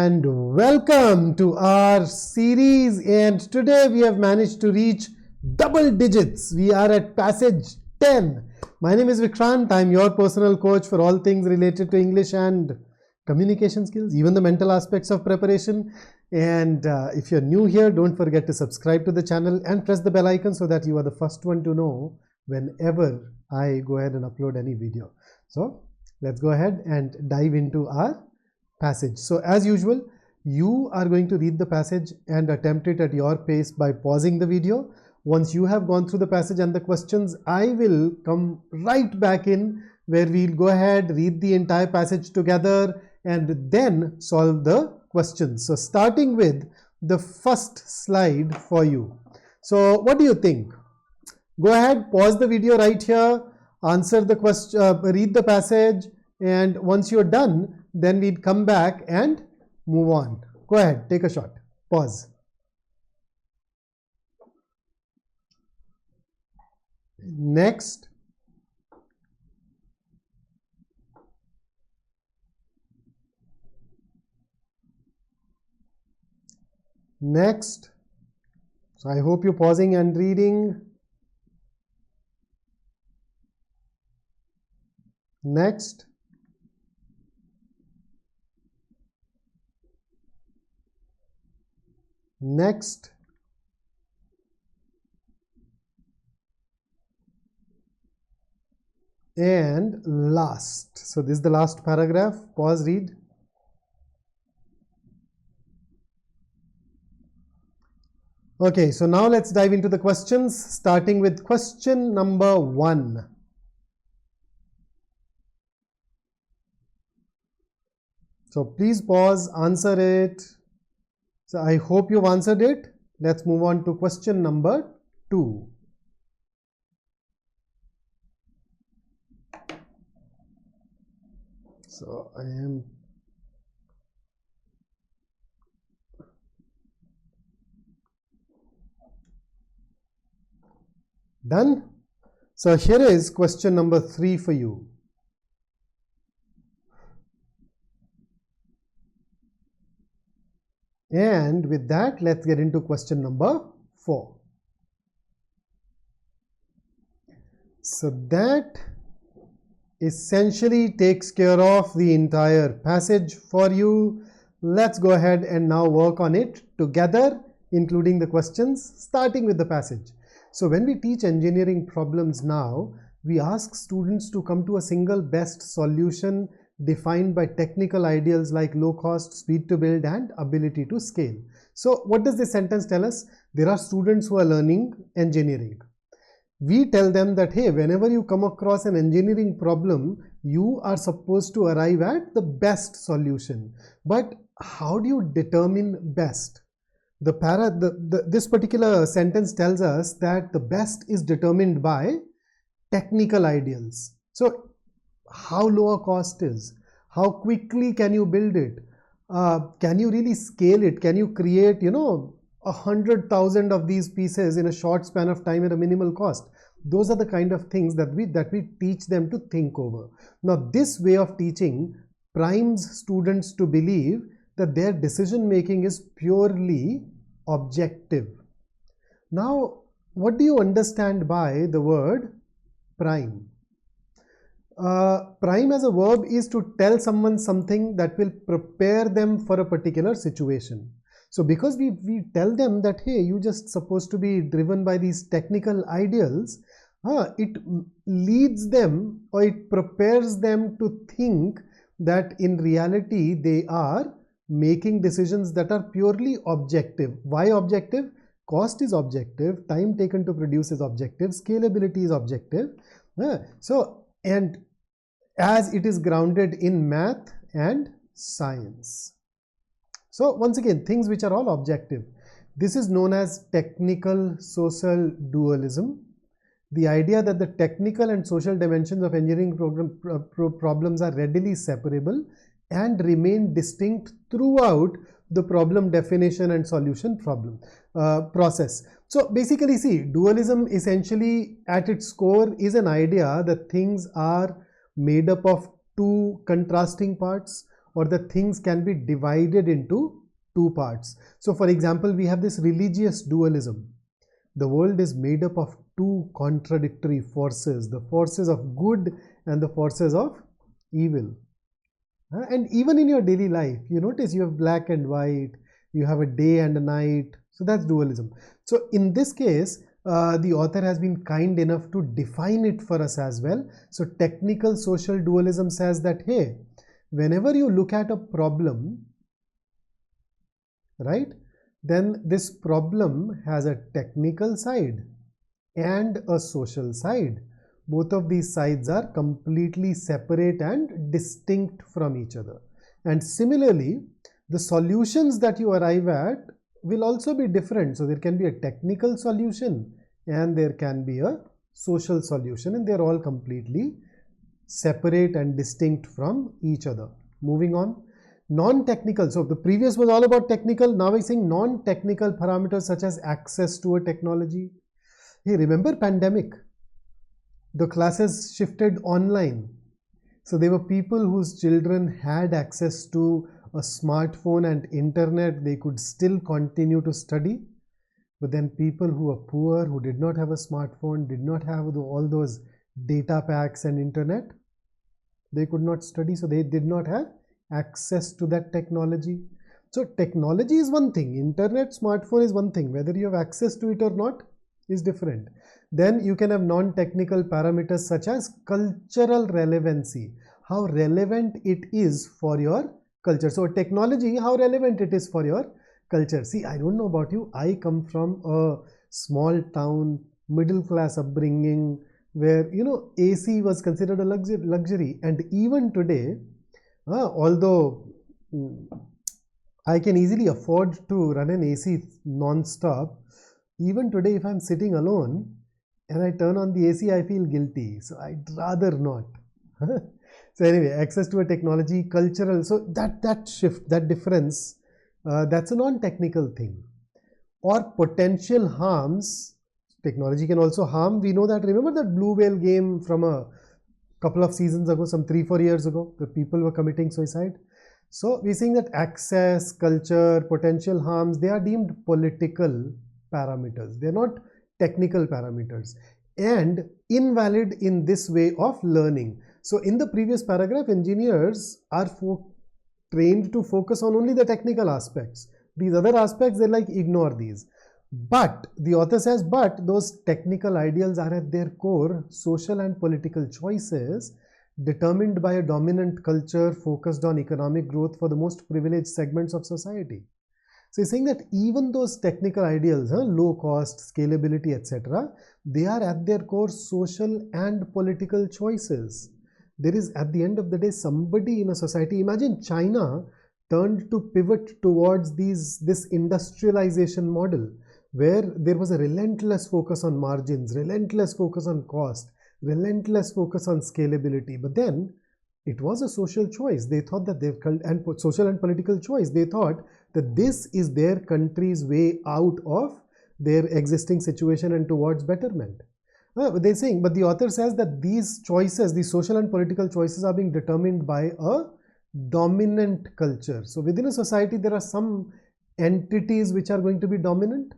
and welcome to our series, and today we have managed to reach double digits. We are at passage 10. My name is Vikrant. I'm your personal coach for all things related to English and communication skills, even the mental aspects of preparation. And if you're new here, don't forget to subscribe to the channel and press the bell icon so that you are the first one to know whenever I go ahead and upload any video. So let's go ahead and dive into our passage. So as usual, you are going to read the passage and attempt it at your pace by pausing the video. Once you have gone through the passage and the questions, I will come right back in where we'll go ahead, read the entire passage together and then solve the questions. So starting with the first slide for you. So what do you think? Go ahead, pause the video right here, answer the question, read the passage, and once you're done, then we'd come back and move on. Go ahead, take a shot. Pause. Next. Next. So I hope you're pausing and reading. Next. Next. And last. So this is the last paragraph. Pause, read. Okay, so now let's dive into the questions, starting with question number 1. So please pause, answer it. So I hope you've answered it. Let's move on to question number 2. So I am done. So here is question number 3 for you. And with that, let's get into question number 4. So that essentially takes care of the entire passage for you. Let's go ahead and now work on it together, including the questions, starting with the passage. So when we teach engineering problems now, we ask students to come to a single best solution defined by technical ideals like low cost, speed to build and ability to scale. So what does this sentence tell us? There are students who are learning engineering. We tell them that, hey, whenever you come across an engineering problem, you are supposed to arrive at the best solution. But how do you determine best? This particular sentence tells us that the best is determined by technical ideals. So how low a cost is, how quickly can you build it, can you really scale it, can you create 100,000 of these pieces in a short span of time at a minimal cost. Those are the kind of things that we teach them to think over. Now this way of teaching primes students to believe that their decision making is purely objective. Now what do you understand by the word prime? Prime as a verb is to tell someone something that will prepare them for a particular situation. So because we tell them that, hey, you just supposed to be driven by these technical ideals, it leads them or it prepares them to think that in reality they are making decisions that are purely objective. Why objective? Cost is objective, time taken to produce is objective, scalability is objective. And as it is grounded in math and science. So once again, things which are all objective. This is known as technical social dualism. The idea that the technical and social dimensions of engineering problems are readily separable and remain distinct throughout the problem definition and solution process. So basically, see, dualism essentially at its core is an idea that things are made up of two contrasting parts, or the things can be divided into two parts. So for example, we have this religious dualism. The world is made up of two contradictory forces, the forces of good and the forces of evil. And even in your daily life, you notice you have black and white, you have a day and a night. So that's dualism. So in this case, the author has been kind enough to define it for us as well. So technical social dualism says that, hey, whenever you look at a problem, right, then this problem has a technical side and a social side. Both of these sides are completely separate and distinct from each other. And similarly, the solutions that you arrive at will also be different. So there can be a technical solution and there can be a social solution, and they're all completely separate and distinct from each other. Moving on. Non-technical. So the previous was all about technical. Now we're saying non-technical parameters such as access to a technology. Hey, remember pandemic? The classes shifted online. So there were people whose children had access to a smartphone and internet. They could still continue to study. But then people who were poor, who did not have a smartphone, did not have all those data packs and internet, they could not study. So they did not have access to that technology. So technology is one thing, internet, smartphone is one thing, whether you have access to it or not is different. Then you can have non-technical parameters such as cultural relevancy, how relevant it is for your culture. So technology, how relevant it is for your culture. See, I don't know about you, I come from a small town, middle class upbringing where, you know, AC was considered a luxury, and even today, although I can easily afford to run an AC non-stop, even today if I'm sitting alone and I turn on the AC, I feel guilty. So I'd rather not. So anyway, access to a technology, cultural, so that shift, that difference, that's a non-technical thing. Or potential harms. Technology can also harm. We know that. Remember that blue whale game from a couple of seasons ago, some 3-4 years ago, the people were committing suicide. So we're seeing that access, culture, potential harms, they are deemed political parameters. They're not technical parameters and invalid in this way of learning. So in the previous paragraph, engineers are trained to focus on only the technical aspects. These other aspects, they like ignore these. But the author says, but those technical ideals are at their core social and political choices determined by a dominant culture focused on economic growth for the most privileged segments of society. So he's saying that even those technical ideals, low cost, scalability, etc., they are at their core social and political choices. There is, at the end of the day, somebody in a society, imagine China turned to pivot towards this industrialization model, where there was a relentless focus on margins, relentless focus on cost, relentless focus on scalability. But then it was a social choice. They thought that social and political choice. They thought that this is their country's way out of their existing situation and towards betterment. They're saying, but the author says that these choices, these social and political choices, are being determined by a dominant culture. So within a society, there are some entities which are going to be dominant.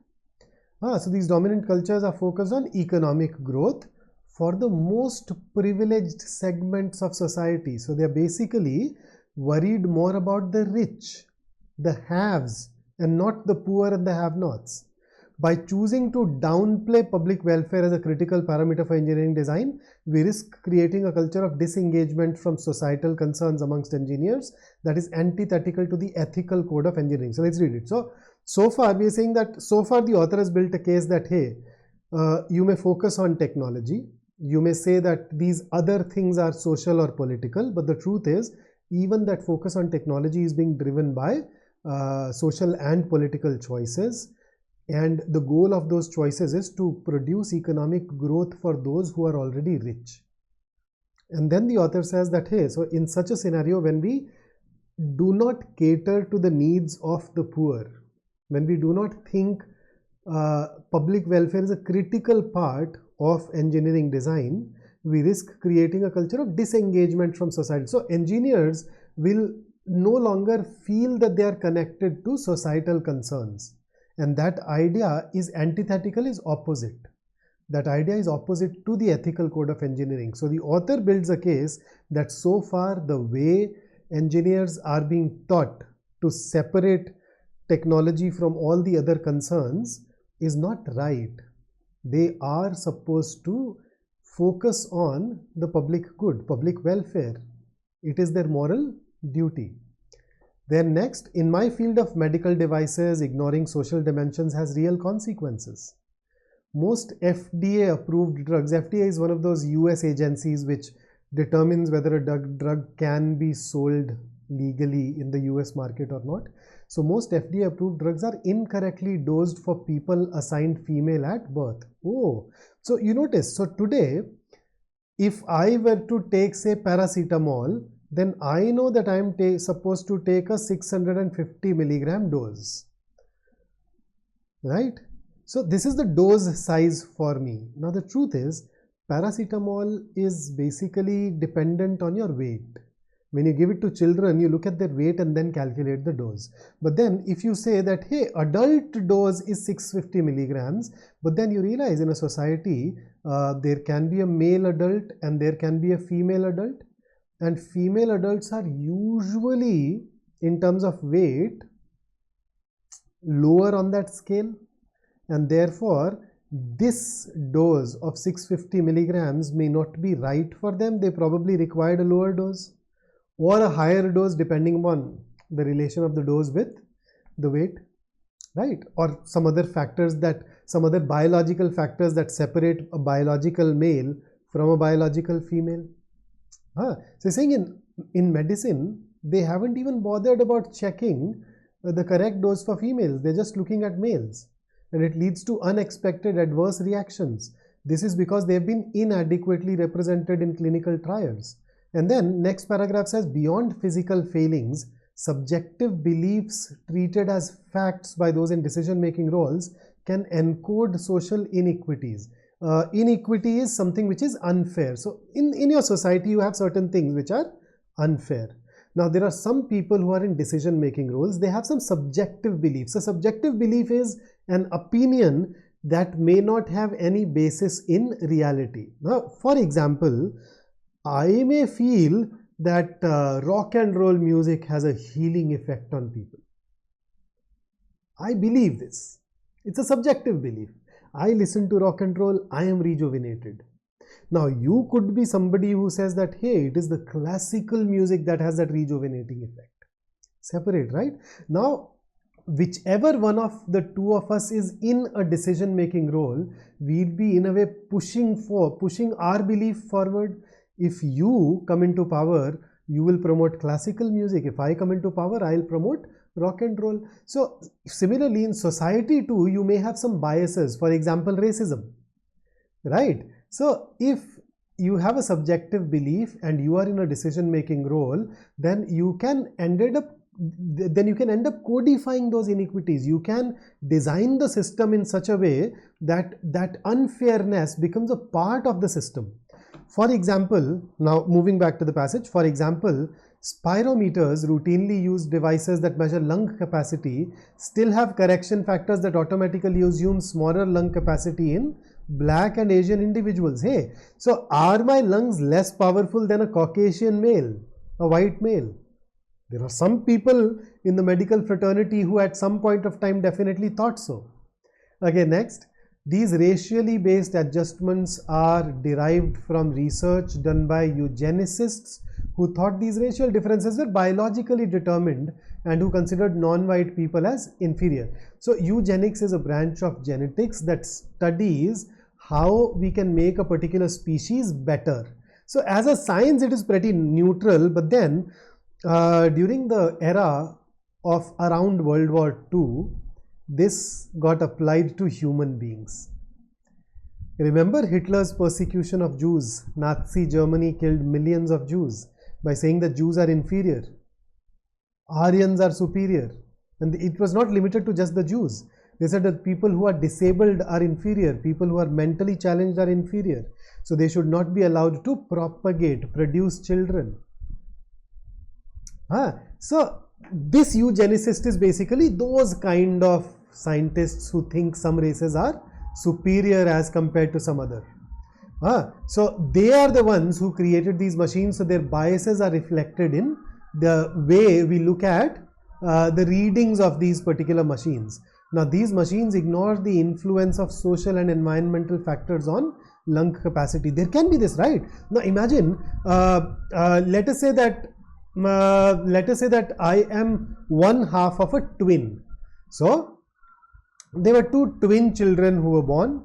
So these dominant cultures are focused on economic growth for the most privileged segments of society. So they are basically worried more about the rich, the haves, and not the poor and the have-nots. By choosing to downplay public welfare as a critical parameter for engineering design, we risk creating a culture of disengagement from societal concerns amongst engineers that is antithetical to the ethical code of engineering. So let's read it. So far we are saying that so far the author has built a case that, hey, you may focus on technology, you may say that these other things are social or political, but the truth is even that focus on technology is being driven by social and political choices, and the goal of those choices is to produce economic growth for those who are already rich. And then the author says that, hey, so in such a scenario, when we do not cater to the needs of the poor, when we do not think public welfare is a critical part of engineering design, we risk creating a culture of disengagement from society. So engineers will no longer feel that they are connected to societal concerns. And that idea is antithetical, is opposite. That idea is opposite to the ethical code of engineering. So the author builds a case that so far the way engineers are being taught to separate technology from all the other concerns is not right. They are supposed to focus on the public good, public welfare. It is their moral duty. Then next, in my field of medical devices, ignoring social dimensions has real consequences. Most FDA approved drugs, FDA is one of those US agencies which determines whether a drug can be sold legally in the US market or not. So most FDA approved drugs are incorrectly dosed for people assigned female at birth. Oh, so you notice, so today, if I were to take say paracetamol, then I know that I am supposed to take a 650 milligram dose, right? So this is the dose size for me. Now the truth is, paracetamol is basically dependent on your weight. When you give it to children, you look at their weight and then calculate the dose. But then if you say that, hey, adult dose is 650 milligrams, but then you realize in a society, there can be a male adult and there can be a female adult. And female adults are usually, in terms of weight, lower on that scale. And therefore, this dose of 650 milligrams may not be right for them. They probably required a lower dose or a higher dose depending upon the relation of the dose with the weight, right? Or some other factors that, some other biological factors that separate a biological male from a biological female. So saying in medicine, they haven't even bothered about checking the correct dose for females. They're just looking at males. And it leads to unexpected adverse reactions. This is because they've been inadequately represented in clinical trials. And then next paragraph says, beyond physical failings, subjective beliefs treated as facts by those in decision-making roles can encode social inequities. Inequity is something which is unfair. So in your society, you have certain things which are unfair. Now, there are some people who are in decision-making roles. They have some subjective beliefs. A subjective belief is an opinion that may not have any basis in reality. Now, for example, I may feel that rock and roll music has a healing effect on people. I believe this. It's a subjective belief. I listen to rock and roll, I am rejuvenated. Now, you could be somebody who says that, hey, it is the classical music that has that rejuvenating effect. Separate, right? Now, whichever one of the two of us is in a decision-making role, we'll be in a way pushing our belief forward. If you come into power, you will promote classical music. If I come into power, I'll promote rock and roll. So similarly, in society too, you may have some biases. For example, racism, right? So if you have a subjective belief and you are in a decision-making role, then you can end up codifying those inequities. You can design the system in such a way that that unfairness becomes a part of the system. For example, now moving back to the passage, for example, spirometers, routinely used devices that measure lung capacity, still have correction factors that automatically assume smaller lung capacity in Black and Asian individuals. Hey, so are my lungs less powerful than a Caucasian male, a white male? There are some people in the medical fraternity who at some point of time definitely thought so. Okay, next. These racially based adjustments are derived from research done by eugenicists who thought these racial differences were biologically determined and who considered non-white people as inferior. So eugenics is a branch of genetics that studies how we can make a particular species better. So as a science, it is pretty neutral, but then during the era of around World War II, this got applied to human beings. Remember Hitler's persecution of Jews? Nazi Germany killed millions of Jews by saying that Jews are inferior, Aryans are superior. And it was not limited to just the Jews. They said that people who are disabled are inferior, people who are mentally challenged are inferior. So they should not be allowed to produce children. So this eugenicist is basically those kind of scientists who think some races are superior as compared to some other. So they are the ones who created these machines, so their biases are reflected in the way we look at the readings of these particular machines. Now these machines ignore the influence of social and environmental factors on lung capacity. There can be this, right? Now imagine, let us say that I am one half of a twin. So there were two twin children who were born.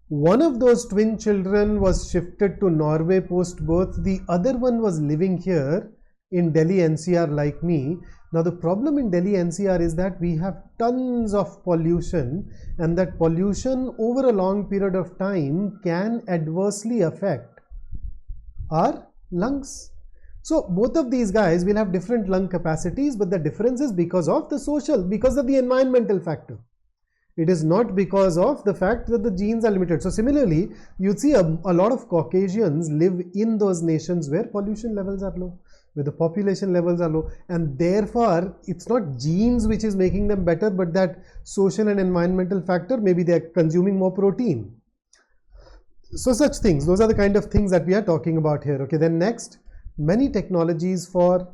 One of those twin children was shifted to Norway post birth. The other one was living here in Delhi NCR like me. Now the problem in Delhi NCR is that we have tons of pollution, and that pollution over a long period of time can adversely affect our lungs. So both of these guys will have different lung capacities, but the difference is because of the social, because of the environmental factor. It is not because of the fact that the genes are limited. So similarly, you'd see a lot of Caucasians live in those nations where pollution levels are low, where the population levels are low, and therefore it's not genes which is making them better, but that social and environmental factor. Maybe they are consuming more protein. So such things, those are the kind of things that we are talking about here. Okay, then next, many technologies for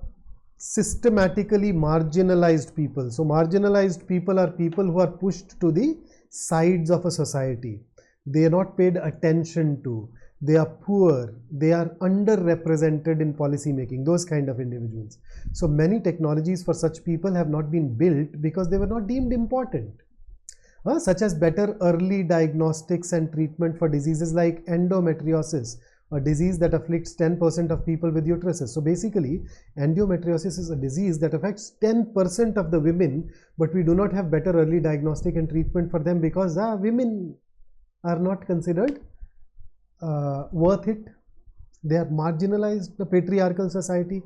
systematically marginalized people. So marginalized people are people who are pushed to the sides of a society. They are not paid attention to. They are poor. They are underrepresented in policy making, those kind of individuals. So many technologies for such people have not been built because they were not deemed important. Such as better early diagnostics and treatment for diseases like endometriosis, a disease that afflicts 10% of people with uteruses. So basically, endometriosis is a disease that affects 10% of the women, but we do not have better early diagnostic and treatment for them because women are not considered worth it. They are marginalized, the patriarchal society.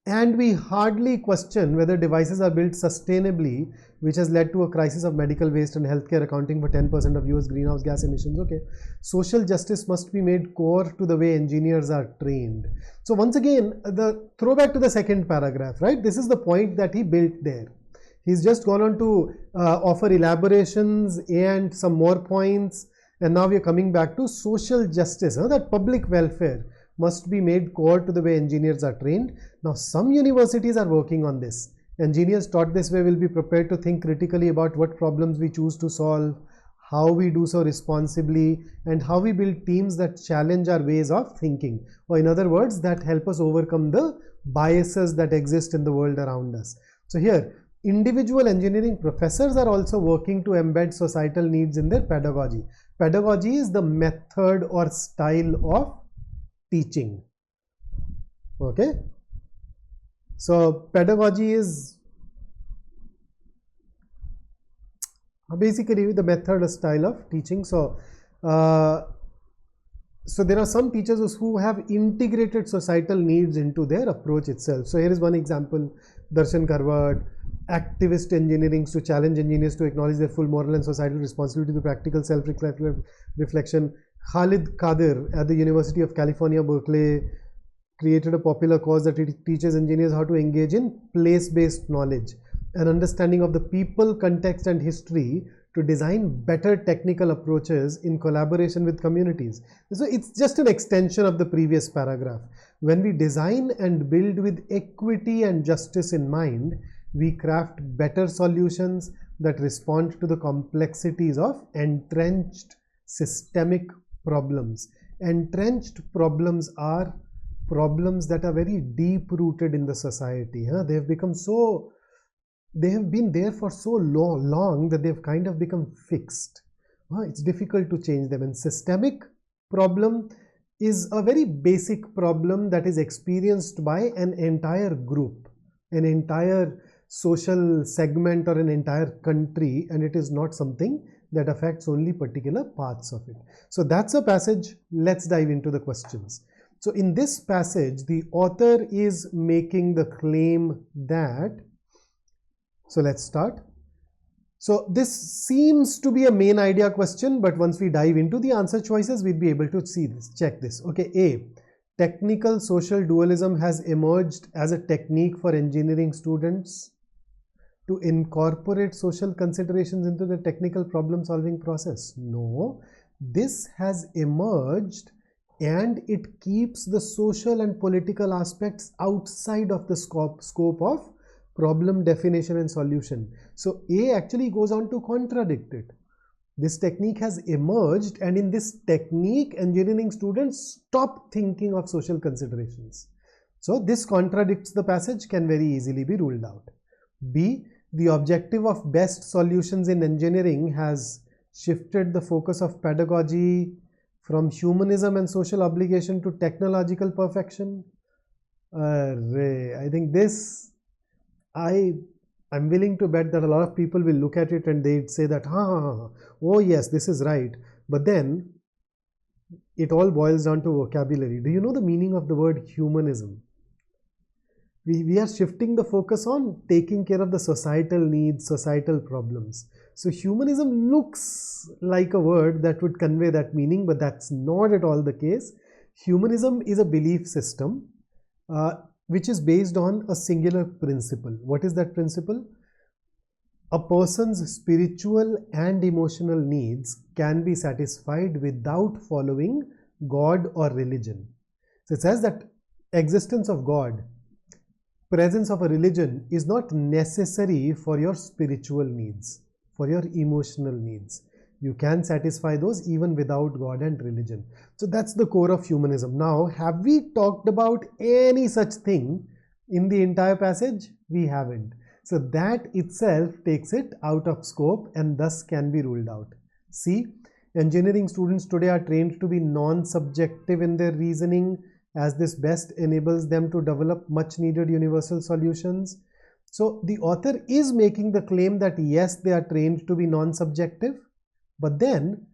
And we hardly question whether devices are built sustainably, which has led to a crisis of medical waste and healthcare, accounting for 10% of US greenhouse gas emissions. Okay, social justice must be made core to the way engineers are trained. So once again, the throwback to the second paragraph, right? This is the point that he built there. He's just gone on to offer elaborations and some more points, and now we are coming back to social justice, that public welfare must be made core to the way engineers are trained. Now some universities are working on this. Engineers taught this way will be prepared to think critically about what problems we choose to solve, how we do so responsibly, and how we build teams that challenge our ways of thinking, or in other words, that help us overcome the biases that exist in the world around us. So here, individual engineering professors are also working to embed societal needs in their pedagogy. Pedagogy is the method or style of teaching. Okay, so pedagogy is basically the method or style of teaching. So so there are some teachers who have integrated societal needs into their approach itself. So here is one example: Darshan Karwad, activist engineering to challenge engineers to acknowledge their full moral and societal responsibility to practical self-reflection. Khalid Kadir at the University of California, Berkeley, created a popular course that teaches engineers how to engage in place-based knowledge and understanding of the people, context, and history to design better technical approaches in collaboration with communities. So it's just an extension of the previous paragraph. When we design and build with equity and justice in mind, we craft better solutions that respond to the complexities of entrenched systemic problems. Entrenched problems are problems that are very deep rooted in the society. They have become so, they have been there for so long that they've kind of become fixed. It's difficult to change them. And systemic problem is a very basic problem that is experienced by an entire group, an entire social segment, or an entire country, and it is not something that affects only particular parts of it. So that's a passage. Let's dive into the questions. So in this passage, the author is making the claim that, so let's start. So this seems to be a main idea question, but once we dive into the answer choices, we'll be able to see this, check this. Okay, A, technical social dualism has emerged as a technique for engineering students to incorporate social considerations into the technical problem solving process? No, this has emerged and it keeps the social and political aspects outside of the scope of problem definition and solution. So A actually goes on to contradict it. This technique has emerged, and in this technique engineering students stop thinking of social considerations. So this contradicts the passage, can very easily be ruled out. B, the objective of best solutions in engineering has shifted the focus of pedagogy from humanism and social obligation to technological perfection. I think this, I'm willing to bet that a lot of people will look at it and they'd say that, oh yes, this is right. But then it all boils down to vocabulary. Do you know the meaning of the word humanism? We are shifting the focus on taking care of the societal needs, societal problems. So humanism looks like a word that would convey that meaning, but that's not at all the case. Humanism is a belief system which is based on a singular principle. What is that principle? A person's spiritual and emotional needs can be satisfied without following God or religion. So it says that existence of God, presence of a religion is not necessary for your spiritual needs, for your emotional needs. You can satisfy those even without God and religion. So that's the core of humanism. Now, have we talked about any such thing in the entire passage? We haven't. So that itself takes it out of scope and thus can be ruled out. See, engineering students today are trained to be non-subjective in their reasoning, as this best enables them to develop much needed universal solutions. So the author is making the claim that yes, they are trained to be non-subjective, but then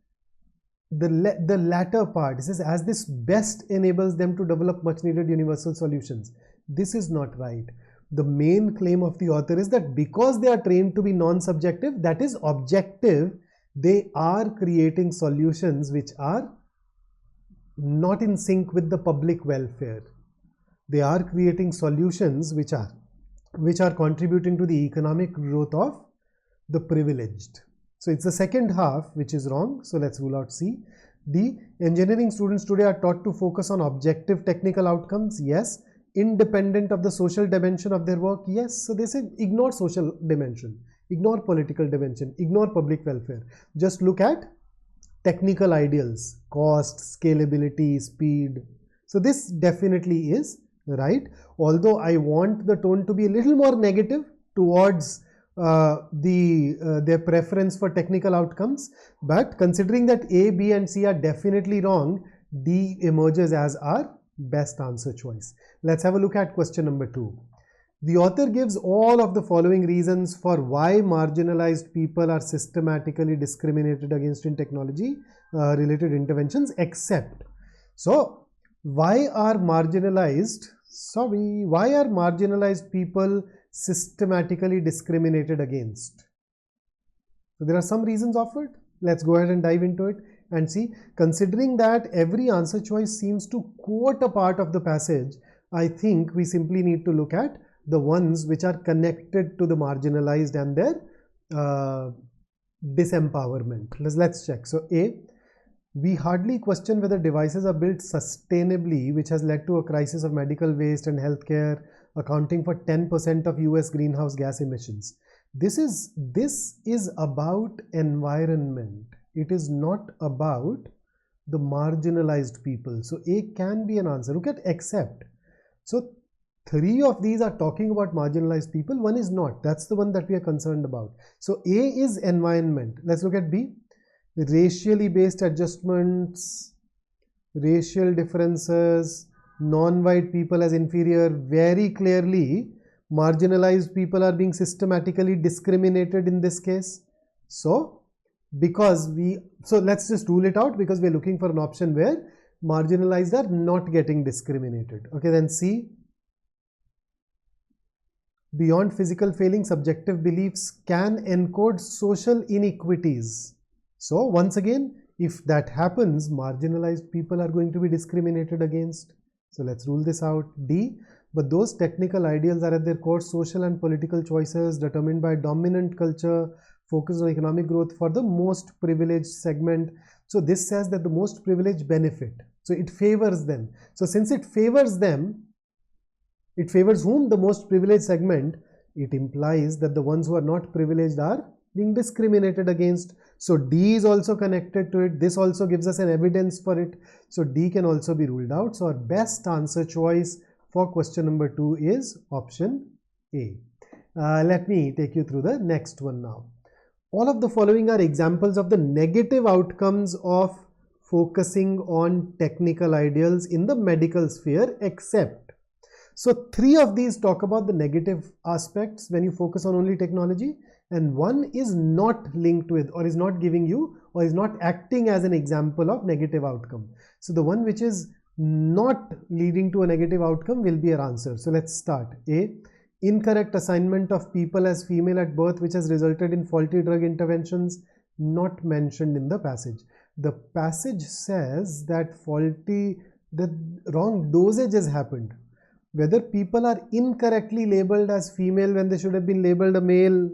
the latter part, it says, as this best enables them to develop much needed universal solutions. This is not right. The main claim of the author is that because they are trained to be non-subjective, that is objective, they are creating solutions which are not in sync with the public welfare. They are creating solutions which are contributing to the economic growth of the privileged. So it's the second half which is wrong. So let's rule out C. D, engineering students today are taught to focus on objective technical outcomes. Yes. Independent of the social dimension of their work. Yes. So they say ignore social dimension, ignore political dimension, ignore public welfare. Just look at technical ideals, cost, scalability, speed. So this definitely is right. Although I want the tone to be a little more negative towards their preference for technical outcomes, but considering that A, B and C are definitely wrong, D emerges as our best answer choice. Let's have a look at question number 2. The author gives all of the following reasons for why marginalized people are systematically discriminated against in technology related interventions, except. So why are marginalized people systematically discriminated against? So there are some reasons offered. Let's go ahead and dive into it and see. Considering that every answer choice seems to quote a part of the passage, I think we simply need to look at the ones which are connected to the marginalized and their disempowerment. Let's check. So A, we hardly question whether devices are built sustainably, which has led to a crisis of medical waste and healthcare, accounting for 10% of US greenhouse gas emissions. This is about environment. It is not about the marginalized people. So A can be an answer. Look at except. So 3 of these are talking about marginalized people. 1 is not. That's the one that we are concerned about. So A is environment. Let's look at B. Racially based adjustments, racial differences, non-white people as inferior. Very clearly, marginalized people are being systematically discriminated in this case. So let's just rule it out, because we're looking for an option where marginalized are not getting discriminated. Okay, then C. Beyond physical failing, subjective beliefs can encode social inequities. So once again, if that happens, marginalized people are going to be discriminated against. So let's rule this out. D. But those technical ideals are at their core social and political choices determined by dominant culture focused on economic growth for the most privileged segment. So this says that the most privileged benefit. So it favors them. So since it favors them, it favors whom? The most privileged segment. It implies that the ones who are not privileged are being discriminated against. So D is also connected to it. This also gives us an evidence for it. So D can also be ruled out. So our best answer choice for question number 2 is option A. Let me take you through the next one now. All of the following are examples of the negative outcomes of focusing on technical ideals in the medical sphere, except. So 3 of these talk about the negative aspects when you focus on only technology, and 1 is not linked with, or is not giving you, or is not acting as an example of negative outcome. So the one which is not leading to a negative outcome will be our answer. So let's start. A. Incorrect assignment of people as female at birth, which has resulted in faulty drug interventions, not mentioned in the passage. The passage says that the wrong dosage has happened. Whether people are incorrectly labeled as female when they should have been labeled a male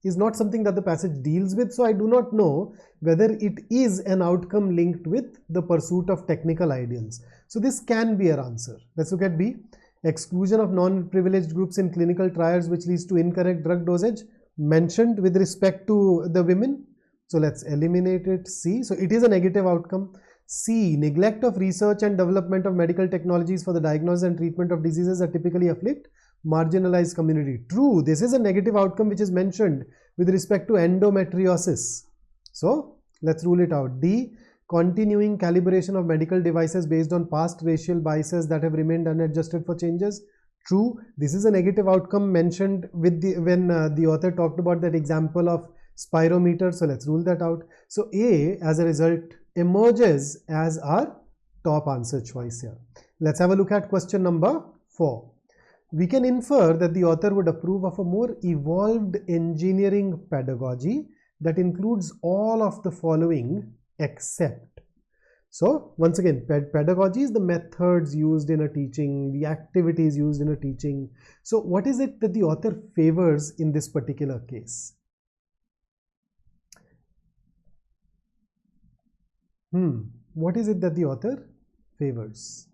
is not something that the passage deals with. So I do not know whether it is an outcome linked with the pursuit of technical ideals. So this can be our answer. Let's look at B. Exclusion of non-privileged groups in clinical trials which leads to incorrect drug dosage, mentioned with respect to the women. So let's eliminate it. C. So it is a negative outcome. C. Neglect of research and development of medical technologies for the diagnosis and treatment of diseases that typically afflict marginalized community. True, this is a negative outcome which is mentioned with respect to endometriosis. So let's rule it out. D. Continuing calibration of medical devices based on past racial biases that have remained unadjusted for changes. True, this is a negative outcome mentioned with when the author talked about that example of spirometer. So let's rule that out. So A, as a result, emerges as our top answer choice here. Let's have a look at question number 4. We can infer that the author would approve of a more evolved engineering pedagogy that includes all of the following except. So once again, pedagogy is the methods used in a teaching, the activities used in a teaching. So what is it that the author favors in this particular case? What is it that the author favors?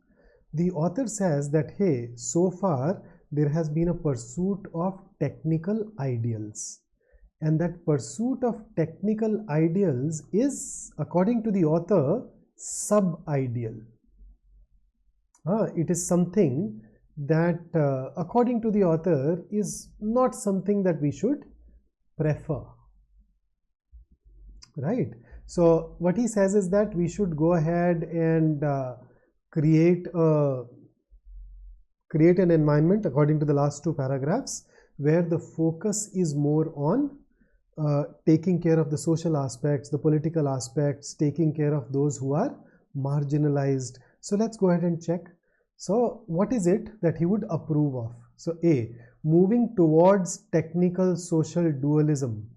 The author says that, hey, so far there has been a pursuit of technical ideals, and that pursuit of technical ideals is, according to the author, sub-ideal. It is something that, according to the author, is not something that we should prefer. Right? So what he says is that we should go ahead and create an environment, according to the last 2 paragraphs, where the focus is more on taking care of the social aspects, the political aspects, taking care of those who are marginalized. So let's go ahead and check. So what is it that he would approve of? So A, moving towards technical social dualism.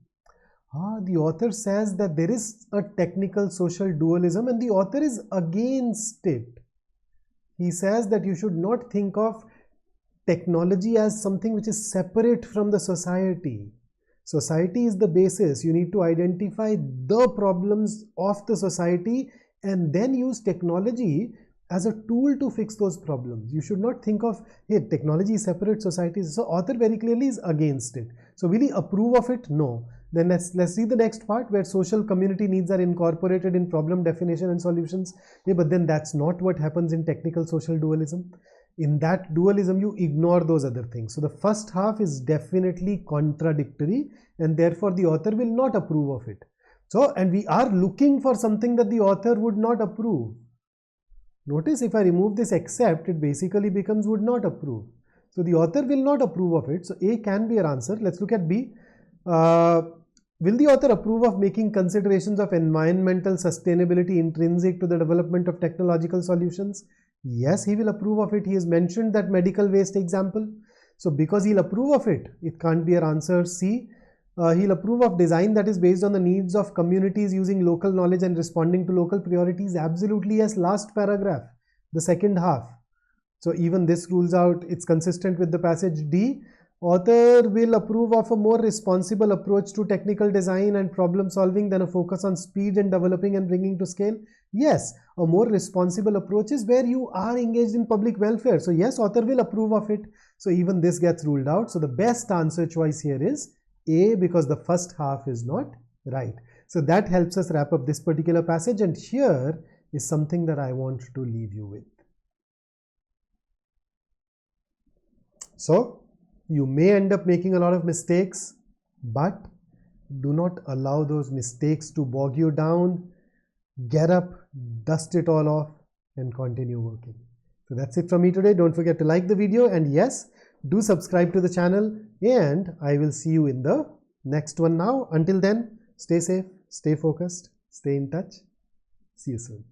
The author says that there is a technical social dualism and the author is against it. He says that you should not think of technology as something which is separate from the society. Society is the basis. You need to identify the problems of the society and then use technology as a tool to fix those problems. You should not think of, hey, technology is separate, society is. So author very clearly is against it. So will he approve of it? No. Then let's see the next part where social community needs are incorporated in problem definition and solutions. Yeah, but then that's not what happens in technical social dualism. In that dualism, you ignore those other things. So the first half is definitely contradictory and therefore the author will not approve of it. So, and we are looking for something that the author would not approve. Notice if I remove this except, it basically becomes would not approve. So the author will not approve of it. So A can be our answer. Let's look at B. Will the author approve of making considerations of environmental sustainability intrinsic to the development of technological solutions? Yes, he will approve of it. He has mentioned that medical waste example. So because he'll approve of it, it can't be our answer. C. He'll approve of design that is based on the needs of communities using local knowledge and responding to local priorities. Absolutely yes. Last paragraph, the second half. So even this rules out, it's consistent with the passage. D, author will approve of a more responsible approach to technical design and problem solving than a focus on speed and developing and bringing to scale. Yes, a more responsible approach is where you are engaged in public welfare. So yes, author will approve of it. So even this gets ruled out. So the best answer choice here is A, because the first half is not right. So that helps us wrap up this particular passage, and here is something that I want to leave you with. So you may end up making a lot of mistakes, but do not allow those mistakes to bog you down. Get up, dust it all off, and continue working. So that's it from me today. Don't forget to like the video, and yes, do subscribe to the channel, and I will see you in the next one now. Until then, stay safe, stay focused, stay in touch. See you soon.